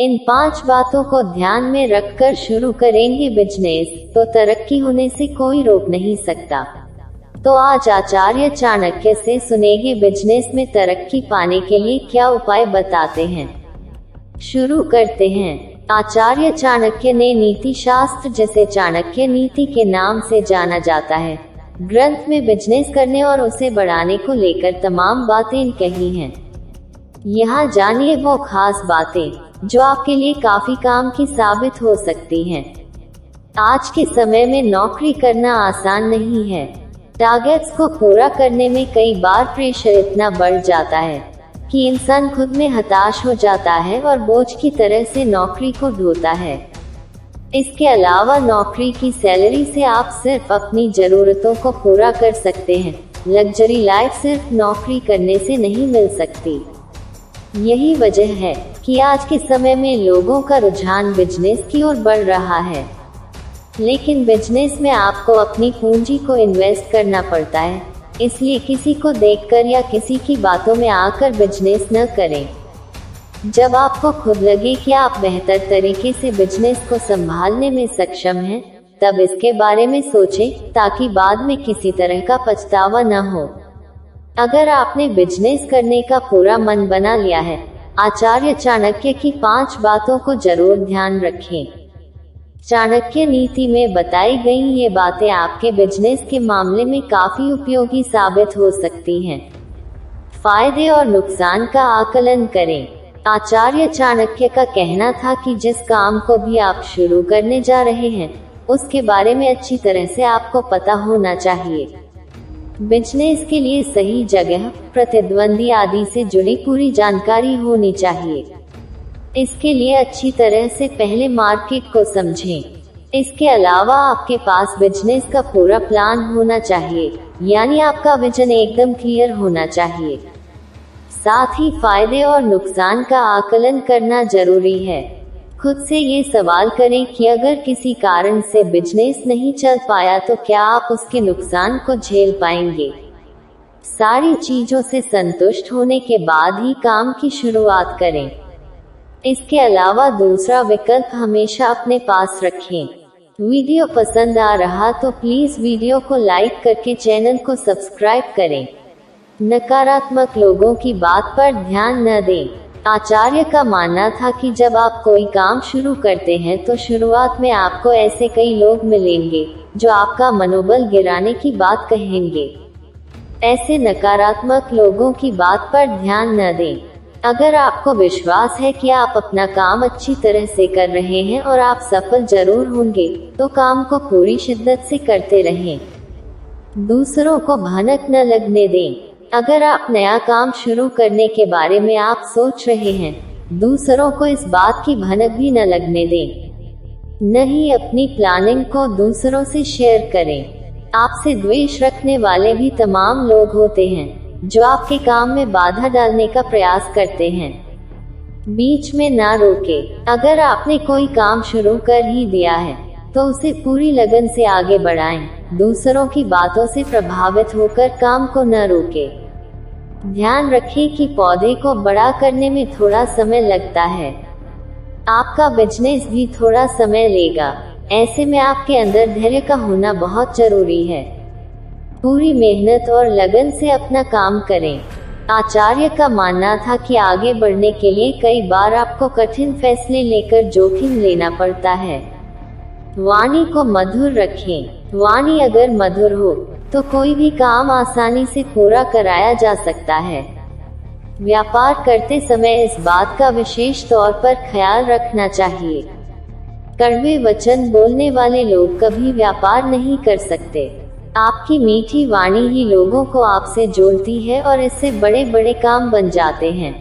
इन 5 बातों को ध्यान में रखकर शुरू करेंगे बिजनेस, तो तरक्की होने से कोई रोक नहीं सकता। तो आज आचार्य चाणक्य से सुनेंगे बिजनेस में तरक्की पाने के लिए क्या उपाय बताते हैं। शुरू करते हैं। आचार्य चाणक्य ने नीति शास्त्र, जिसे चाणक्य नीति के नाम से जाना जाता है, ग्रंथ में बिजनेस करने और उसे बढ़ाने को लेकर तमाम बातें कही हैं। यहाँ जानिए वो खास बातें जो आपके लिए काफी काम की साबित हो सकती हैं। आज के समय में नौकरी करना आसान नहीं है। टारगेट्स को पूरा करने में कई बार प्रेशर इतना बढ़ जाता है कि इंसान खुद में हताश हो जाता है और बोझ की तरह से नौकरी को ढोता है। इसके अलावा नौकरी की सैलरी से आप सिर्फ अपनी जरूरतों को पूरा कर सकते हैं। लग्जरी लाइफ सिर्फ नौकरी करने से नहीं मिल सकती। यही वजह है कि आज के समय में लोगों का रुझान बिजनेस की ओर बढ़ रहा है। लेकिन बिजनेस में आपको अपनी पूंजी को इन्वेस्ट करना पड़ता है, इसलिए किसी को देखकर या किसी की बातों में आकर बिजनेस न करें। जब आपको खुद लगे कि आप बेहतर तरीके से बिजनेस को संभालने में सक्षम हैं, तब इसके बारे में सोचें, ताकि बाद में किसी तरह का पछतावा न हो। अगर आपने बिजनेस करने का पूरा मन बना लिया है, आचार्य चाणक्य की 5 बातों को जरूर ध्यान रखें। चाणक्य नीति में बताई गई ये बातें आपके बिजनेस के मामले में काफी उपयोगी साबित हो सकती हैं। फायदे और नुकसान का आकलन करें। आचार्य चाणक्य का कहना था कि जिस काम को भी आप शुरू करने जा रहे हैं, उसके बारे में अच्छी तरह से आपको पता होना चाहिए। बिजनेस के लिए सही जगह, प्रतिद्वंदी आदि से जुड़ी पूरी जानकारी होनी चाहिए। इसके लिए अच्छी तरह से पहले मार्केट को समझें। इसके अलावा आपके पास बिजनेस का पूरा प्लान होना चाहिए, यानी आपका विजन एकदम क्लियर होना चाहिए। साथ ही फायदे और नुकसान का आकलन करना जरूरी है। खुद से ये सवाल करें कि अगर किसी कारण से बिजनेस नहीं चल पाया तो क्या आप उसके नुकसान को झेल पाएंगे। सारी चीजों से संतुष्ट होने के बाद ही काम की शुरुआत करें। इसके अलावा दूसरा विकल्प हमेशा अपने पास रखें। वीडियो पसंद आ रहा तो प्लीज वीडियो को लाइक करके चैनल को सब्सक्राइब करें। नकारात्मक लोगों की बात पर ध्यान न दें। आचार्य का मानना था कि जब आप कोई काम शुरू करते हैं तो शुरुआत में आपको ऐसे कई लोग मिलेंगे जो आपका मनोबल गिराने की बात कहेंगे। ऐसे नकारात्मक लोगों की बात पर ध्यान न दें। अगर आपको विश्वास है कि आप अपना काम अच्छी तरह से कर रहे हैं और आप सफल जरूर होंगे, तो काम को पूरी शिद्दत से करते रहें। दूसरों को भनक न लगने दें। अगर आप नया काम शुरू करने के बारे में आप सोच रहे हैं, दूसरों को इस बात की भनक भी न लगने दें। नहीं, अपनी प्लानिंग को दूसरों से शेयर करें। आपसे द्वेष रखने वाले भी तमाम लोग होते हैं जो आपके काम में बाधा डालने का प्रयास करते हैं। बीच में ना रोके। अगर आपने कोई काम शुरू कर ही दिया है तो उसे पूरी लगन से आगे बढ़ाएं। दूसरों की बातों से प्रभावित होकर काम को न रोकें। ध्यान रखें कि पौधे को बड़ा करने में थोड़ा समय लगता है। आपका बिजनेस भी थोड़ा समय लेगा। ऐसे में आपके अंदर धैर्य का होना बहुत जरूरी है। पूरी मेहनत और लगन से अपना काम करें। आचार्य का मानना था कि आगे बढ़ने के लिए कई बार आपको कठिन फैसले लेकर जोखिम लेना पड़ता है। वाणी को मधुर रखें। वाणी अगर मधुर हो तो कोई भी काम आसानी से पूरा कराया जा सकता है। व्यापार करते समय इस बात का विशेष तौर पर ख्याल रखना चाहिए। कड़वे वचन बोलने वाले लोग कभी व्यापार नहीं कर सकते। आपकी मीठी वाणी ही लोगों को आपसे जोड़ती है और इससे बड़े बड़े काम बन जाते हैं।